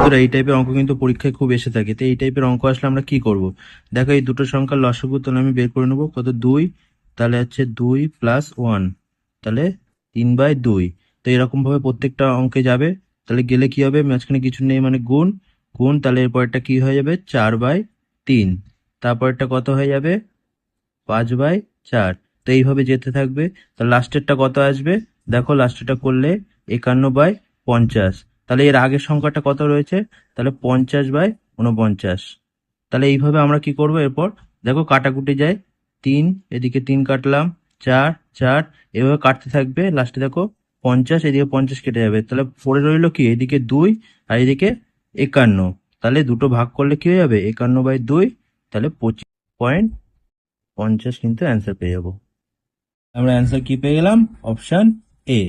বন্ধুরা এই টাইপের অঙ্ক কিন্তু পরীক্ষায় খুব এসে থাকে। তো এই টাইপের অঙ্ক আসলে আমরা কি করব? দেখো এই দুটো সংখ্যার লসাগু তাহলে আমি বের করে নেবো কত 2, তাহলে হচ্ছে 2 + 1, তাহলে 3/2। তো এরকম ভাবে প্রত্যেকটা অঙ্কে যাবে। তাহলে গেলে কি হবে, মাঝখানে কিছু নেই মানে গুণ, গুণ তাহলে এরপরটা কি হয়ে যাবে 4/3, তারপরটা কত হয়ে যাবে 5/4। তো এইভাবে যেতে থাকবে। তো লাস্টেরটা কত আসবে, দেখো লাস্টেরটা করলে 51/50। তাহলে এর আগের সংখ্যাটা কত রয়েছে, তাহলে 50/49। তাহলে এইভাবে আমরা কি করব এরপর, দেখো কাটাকুটি যায়, 3 এদিকে 3 কাটলাম, 4 4 এভাবে কাটতে থাকবে। লাস্টে দেখো 50, এদিকে 50 কেটে যাবে, তাহলে পড়ে রইলো কি এদিকে 2 আর এদিকে 51। তাহলে দুটো ভাগ করলে কি হয়ে যাবে 51/2, তাহলে 25.50 কিন্তু অ্যান্সার পেয়ে যাবো। আমরা অ্যান্সার কি পেয়ে গেলাম, অপশন এ।